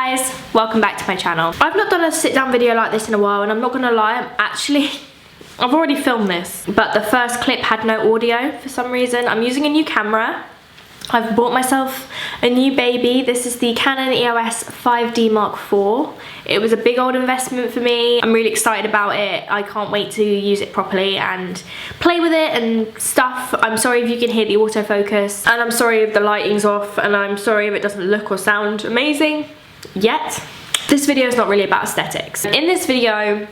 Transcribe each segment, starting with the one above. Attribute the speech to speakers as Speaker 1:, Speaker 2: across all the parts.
Speaker 1: guys, welcome back to my channel. I've not done a sit down video like this in a while, and I'm not gonna lie, I've already filmed this, but the first clip had no audio for some reason. I'm using a new camera. I've bought myself a new baby. This is the Canon EOS 5D Mark IV. It was a big old investment for me. I'm really excited about it. I can't wait to use it properly and play with it and stuff. I'm sorry if you can hear the autofocus, and I'm sorry if the lighting's off, and I'm sorry if it doesn't look or sound amazing yet. This video is not really about aesthetics. In this video,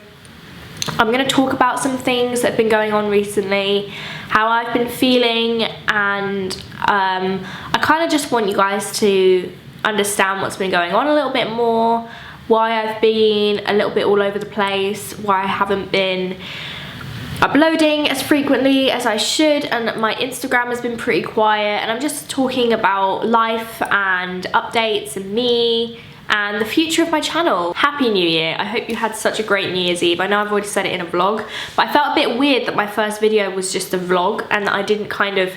Speaker 1: I'm going to talk about some things that have been going on recently, how I've been feeling, and I kind of just want you guys to understand what's been going on a little bit more, why I've been a little bit all over the place, why I haven't been uploading as frequently as I should, and my Instagram has been pretty quiet, and I'm just talking about life and updates and me and the future of my channel. Happy New Year. I hope you had such a great New Year's Eve. I know I've already said it in a vlog, but I felt a bit weird that my first video was just a vlog and that I didn't kind of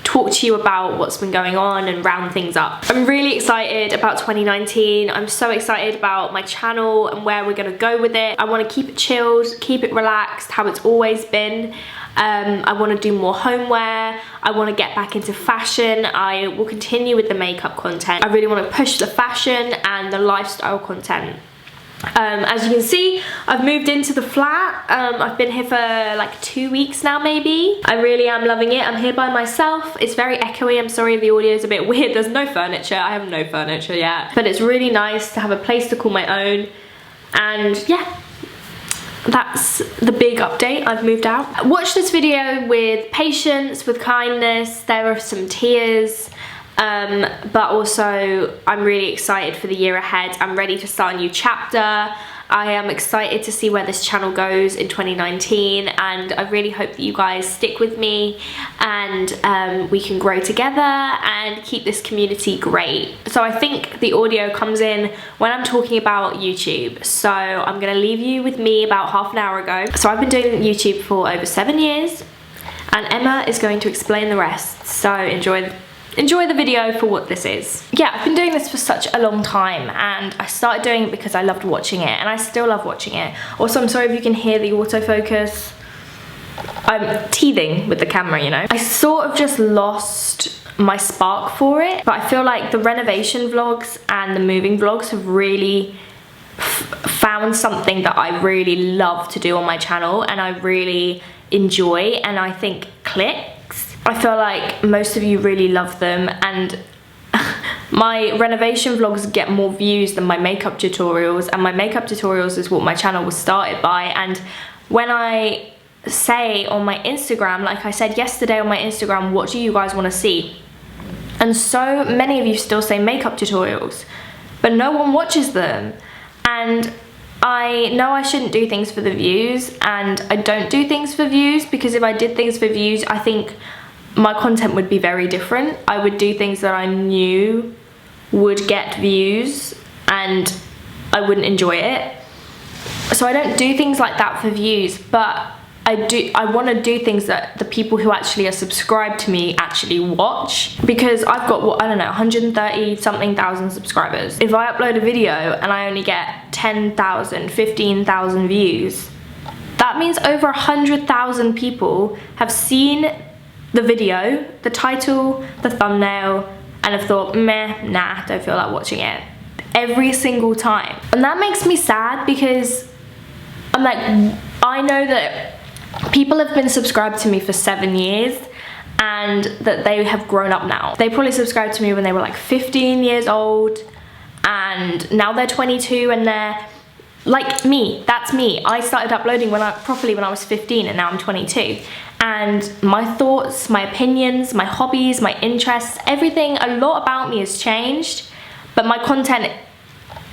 Speaker 1: talk to you about what's been going on and round things up. I'm really excited about 2019. I'm so excited about my channel and where we're gonna go with it. I want to keep it chilled, keep it relaxed, how it's always been. I want to do more homeware. I want to get back into fashion. I will continue with the makeup content. I really want to push the fashion and the lifestyle content. As you can see, I've moved into the flat. I've been here for like 2 weeks now, maybe. I really am loving it. I'm here by myself. It's very echoey. I'm sorry if the audio is a bit weird. There's no furniture. I have no furniture yet. But it's really nice to have a place to call my own. And yeah, that's the big update. I've moved out. Watch this video with patience, with kindness. There are some tears. But also I'm really excited for the year ahead. I'm ready to start a new chapter. I am excited to see where this channel goes in 2019, and I really hope that you guys stick with me and we can grow together and keep this community great. So I think the audio comes in when I'm talking about YouTube. So I'm gonna leave you with me about half an hour ago. So I've been doing YouTube for over 7 years, and Emma is going to explain the rest. So enjoy the video for what this is. Yeah, I've been doing this for such a long time, and I started doing it because I loved watching it, and I still love watching it. Also, I'm sorry if you can hear the autofocus. I'm teething with the camera, you know. I sort of just lost my spark for it, but I feel like the renovation vlogs and the moving vlogs have really found something that I really love to do on my channel, and I really enjoy, and I think clicks. I feel like most of you really love them, and my renovation vlogs get more views than my makeup tutorials, and my makeup tutorials is what my channel was started by. And when I say on my Instagram, like I said yesterday on my Instagram, what do you guys want to see? And so many of you still say makeup tutorials, but no one watches them. And I know I shouldn't do things for the views, and I don't do things for views, because if I did things for views, I think my content would be very different. I would do things that I knew would get views and I wouldn't enjoy it. So I don't do things like that for views, but I want to do things that the people who actually are subscribed to me actually watch, because I've got, what, I don't know, 130 something thousand subscribers. If I upload a video and I only get 10,000, 15,000 views, that means over 100,000 people have seen the video, the title, the thumbnail, and have thought, meh, nah, don't feel like watching it, every single time. And that makes me sad, because I'm like, I know that people have been subscribed to me for 7 years, and that they have grown up now. They probably subscribed to me when they were like 15 years old, and now they're 22, and they're like me. That's me. I started uploading properly when I was 15, and now I'm 22. And my thoughts, my opinions, my hobbies, my interests, everything, a lot about me has changed, but my content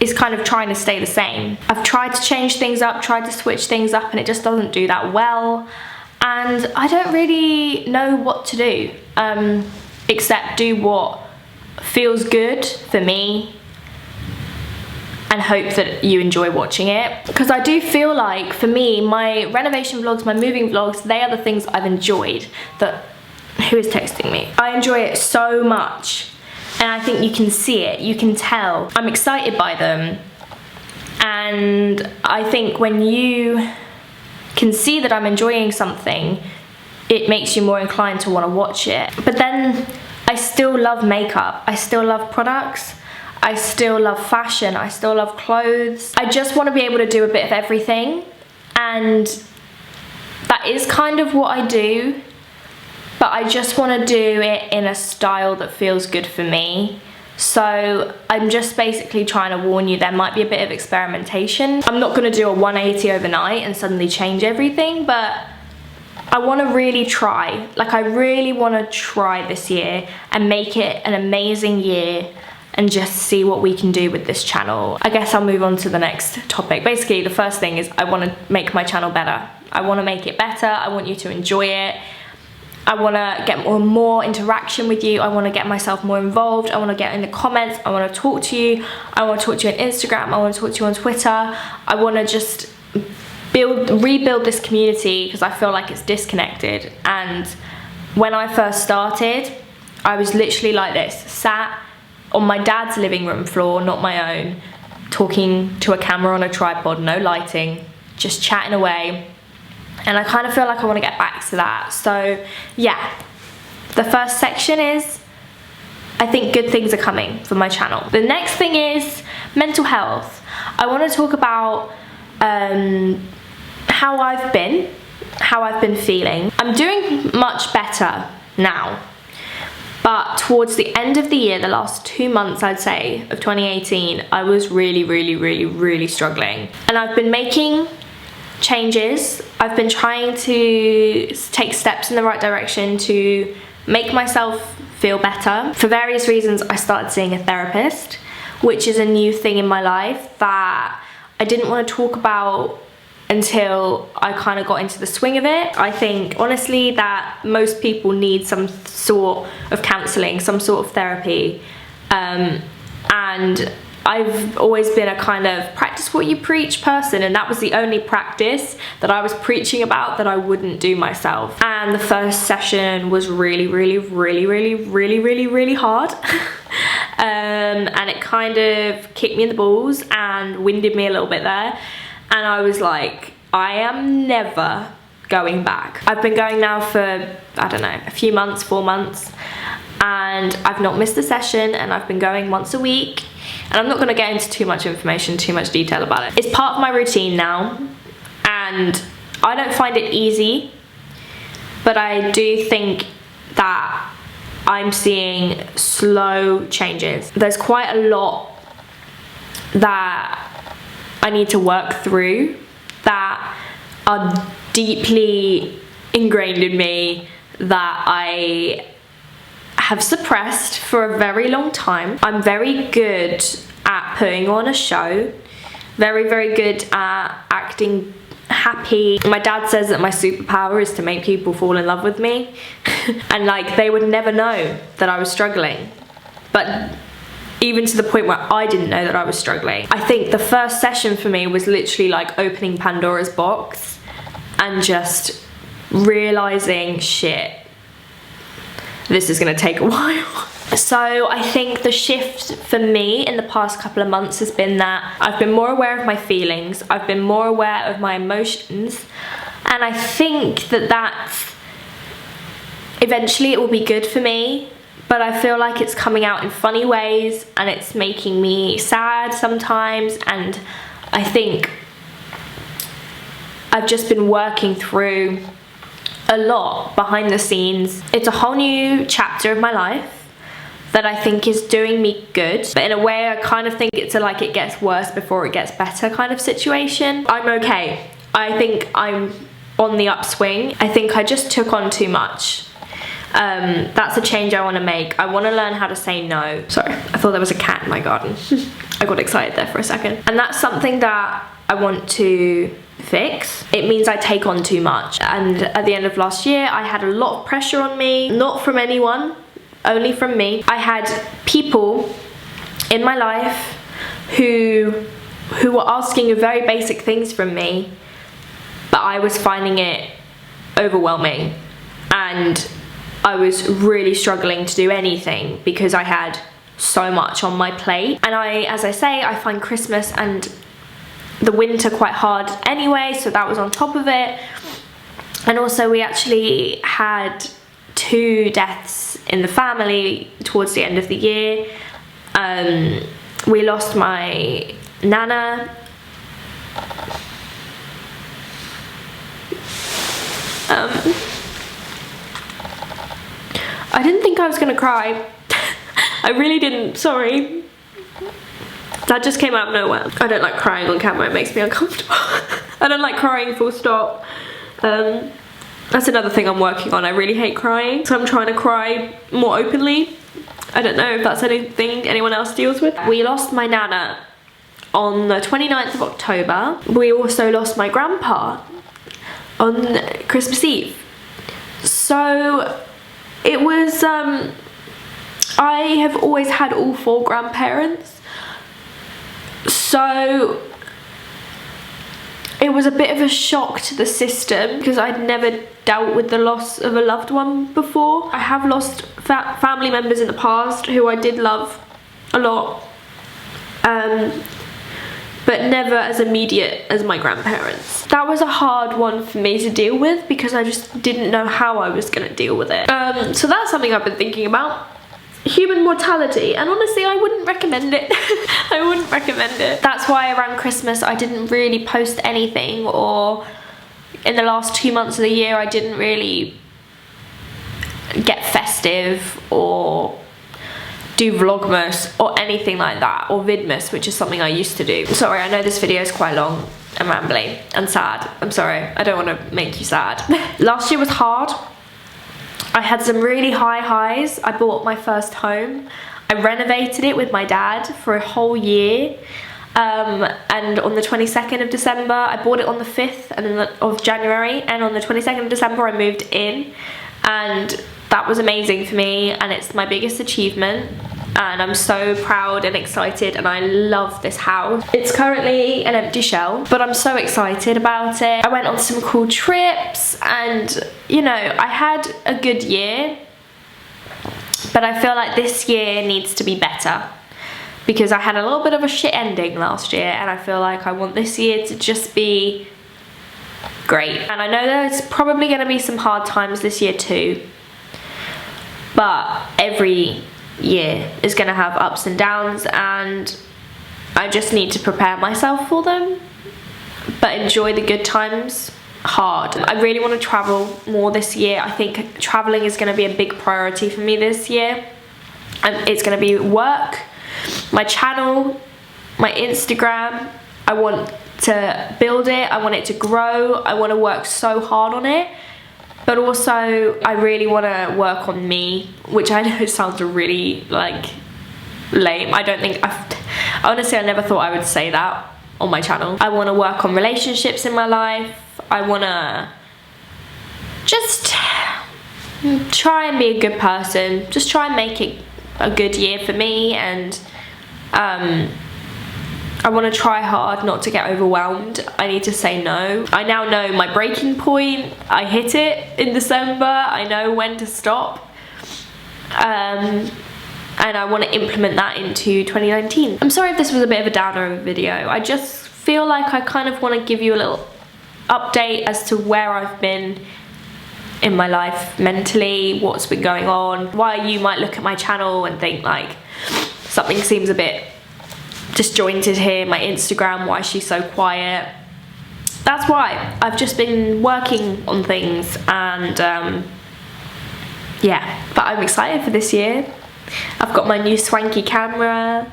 Speaker 1: is kind of trying to stay the same. I've tried to change things up, tried to switch things up, and it just doesn't do that well. And I don't really know what to do, except do what feels good for me and hope that you enjoy watching it. Because I do feel like, for me, my renovation vlogs, my moving vlogs, they are the things I've enjoyed. Who is texting me? I enjoy it so much and I think you can see it, you can tell. I'm excited by them, and I think when you can see that I'm enjoying something, it makes you more inclined to want to watch it. But then I still love makeup, I still love products, I still love fashion, I still love clothes. I just want to be able to do a bit of everything, and that is kind of what I do, but I just want to do it in a style that feels good for me. So I'm just basically trying to warn you, there might be a bit of experimentation. I'm not going to do a 180 overnight and suddenly change everything, but I want to really try. Like, I really want to try this year and make it an amazing year and just see what we can do with this channel. I guess I'll move on to the next topic. Basically, the first thing is I want to make my channel better. I want to make it better. I want you to enjoy it. I want to get more interaction with you. I want to get myself more involved. I want to get in the comments. I want to talk to you. I want to talk to you on Instagram. I want to talk to you on Twitter. I want to just rebuild this community, because I feel like it's disconnected. And when I first started, I was literally like this, sat on my dad's living room floor, not my own, talking to a camera on a tripod, no lighting, just chatting away. And I kind of feel like I want to get back to that. So yeah, the first section is, I think good things are coming for my channel. The next thing is mental health. I want to talk about how I've been feeling. I'm doing much better now, but towards the end of the year, the last 2 months, I'd say, of 2018, I was really struggling. And I've been making changes. I've been trying to take steps in the right direction to make myself feel better. For various reasons, I started seeing a therapist, which is a new thing in my life that I didn't want to talk about until I kind of got into the swing of it. I think honestly that most people need some sort of counselling, some sort of therapy, and I've always been a kind of practice what you preach person, and that was the only practice that I was preaching about that I wouldn't do myself. And the first session was really hard. And it kind of kicked me in the balls and winded me a little bit there. And I was like, I am never going back. I've been going now for, I don't know, a few months, 4 months, and I've not missed a session, and I've been going once a week. And I'm not going to get into too much information, too much detail about it. It's part of my routine now, and I don't find it easy, but I do think that I'm seeing slow changes. There's quite a lot that I need to work through that are deeply ingrained in me, that I have suppressed for a very long time. I'm very good at putting on a show, very good at acting happy. My dad says that my superpower is to make people fall in love with me. And like, they would never know that I was struggling, but even to the point where I didn't know that I was struggling. I think the first session for me was literally like opening Pandora's box and just realizing, shit, this is gonna take a while. So I think the shift for me in the past couple of months has been that I've been more aware of my feelings, I've been more aware of my emotions, and I think that that's, eventually it will be good for me, but I feel like it's coming out in funny ways and it's making me sad sometimes. And I think I've just been working through a lot behind the scenes. It's a whole new chapter of my life that I think is doing me good, but in a way I kind of think it's a like it gets worse before it gets better kind of situation. I'm okay. I think I'm on the upswing. I think I just took on too much. That's a change I want to make. I want to learn how to say no. Sorry, I thought there was a cat in my garden. I got excited there for a second. And that's something that I want to fix. It means I take on too much. And at the end of last year, I had a lot of pressure on me, not from anyone, only from me. I had people in my life who were asking very basic things from me, but I was finding it overwhelming. And I was really struggling to do anything because I had so much on my plate. And as I say, I find Christmas and the winter quite hard anyway, so that was on top of it. And also we actually had 2 deaths in the family towards the end of the year. We lost my nana. I didn't think I was gonna cry. I really didn't, sorry. That just came out of nowhere. I don't like crying on camera, it makes me uncomfortable. I don't like crying, full stop. That's another thing I'm working on. I really hate crying, so I'm trying to cry more openly. I don't know if that's anything anyone else deals with. We lost my nana on the 29th of October. We also lost my grandpa on Christmas Eve. So it was, I have always had all 4 grandparents. So it was a bit of a shock to the system because I'd never dealt with the loss of a loved one before. I have lost family members in the past who I did love a lot, but never as immediate as my grandparents. That was a hard one for me to deal with because I just didn't know how I was gonna deal with it. So that's something I've been thinking about. Human mortality, and honestly I wouldn't recommend it. I wouldn't recommend it. That's why around Christmas I didn't really post anything, or in the last 2 months of the year I didn't really get festive or do Vlogmas or anything like that, or Vidmas, which is something I used to do. Sorry, I know this video is quite long and rambly and sad. I'm sorry, I don't want to make you sad. Last year was hard. I had some really high highs. I bought my first home. I renovated it with my dad for a whole year. And on the 22nd of December, I bought it on the 5th of January, and on the 22nd of December I moved in, and that was amazing for me, and it's my biggest achievement, and I'm so proud and excited, and I love this house. It's currently an empty shell, but I'm so excited about it. I went on some cool trips, and you know, I had a good year, but I feel like this year needs to be better because I had a little bit of a shit ending last year, and I feel like I want this year to just be great. And I know there's probably going to be some hard times this year too, but every year is going to have ups and downs, and I just need to prepare myself for them, but enjoy the good times hard. I really want to travel more this year. I think traveling is going to be a big priority for me this year, and it's going to be work, my channel, my Instagram. I want to build it, I want it to grow, I want to work so hard on it, but also I really want to work on me, which I know sounds really like lame. I don't think honestly I never thought I would say that on my channel. I want to work on relationships in my life. I want to just try and be a good person, just try and make it a good year for me, and I want to try hard not to get overwhelmed. I need to say no. I now know my breaking point. I hit it in December. I know when to stop. And I want to implement that into 2019. I'm sorry if this was a bit of a downer of a video. I just feel like I kind of want to give you a little update as to where I've been in my life mentally, what's been going on, why you might look at my channel and think like something seems a bit disjointed here, my Instagram, why she's so quiet. That's why. I've just been working on things, and yeah, but I'm excited for this year. I've got my new swanky camera,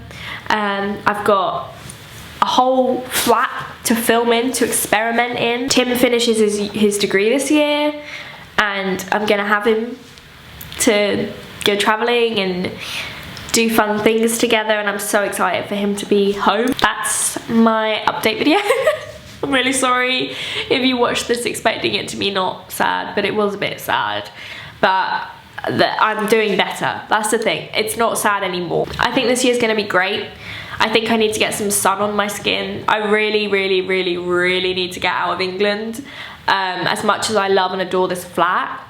Speaker 1: I've got a whole flat to film in, to experiment in. Tim finishes his degree this year, and I'm gonna have him to go traveling and do fun things together, and I'm so excited for him to be home. That's my update video. I'm really sorry if you watched this expecting it to be not sad, but it was a bit sad. But I'm doing better. That's the thing. It's not sad anymore. I think this year's gonna be great. I think I need to get some sun on my skin. I really, really, really, really need to get out of England. As much as I love and adore this flat,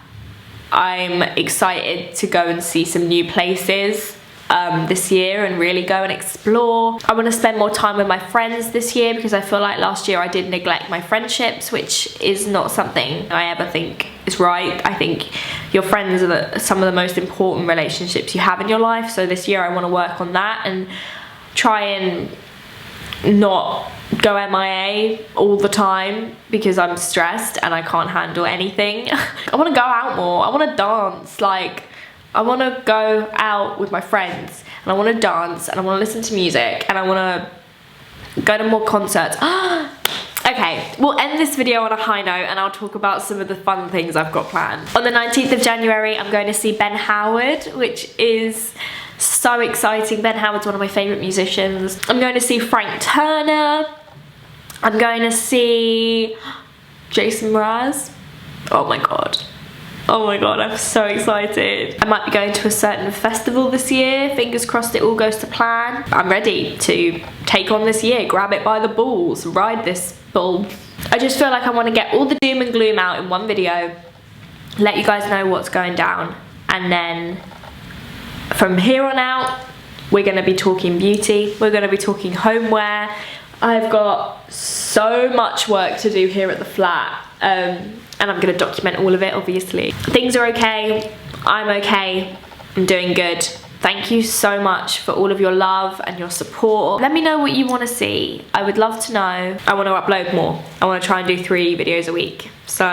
Speaker 1: I'm excited to go and see some new places. this year and really go and explore. I want to spend more time with my friends this year because I feel like last year I did neglect my friendships, which is not something I ever think is right. I think your friends are some of the most important relationships you have in your life, so this year I want to work on that and try and not go MIA all the time because I'm stressed and I can't handle anything. I want to go out more. I want to dance. Like, I want to go out with my friends and I want to dance and I want to listen to music and I want to go to more concerts. Okay, we'll end this video on a high note and I'll talk about some of the fun things I've got planned. On the 19th of January, I'm going to see Ben Howard, which is so exciting. Ben Howard's one of my favourite musicians. I'm going to see Frank Turner. I'm going to see Jason Mraz. Oh my god. Oh my god, I'm so excited. I might be going to a certain festival this year. Fingers crossed it all goes to plan. I'm ready to take on this year, grab it by the balls, ride this bull. I just feel like I want to get all the doom and gloom out in one video, let you guys know what's going down, and then from here on out, we're going to be talking beauty, we're going to be talking homeware. I've got so much work to do here at the flat, and I'm going to document all of it, obviously. Things are okay, I'm okay, I'm doing good. Thank you so much for all of your love and your support. Let me know what you want to see. I would love to know. I want to upload more. I want to try and do 3 videos a week. So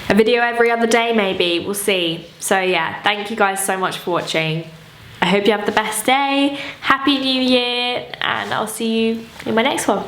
Speaker 1: a video every other day maybe, we'll see. So yeah, thank you guys so much for watching. I hope you have the best day. Happy New Year, and I'll see you in my next one.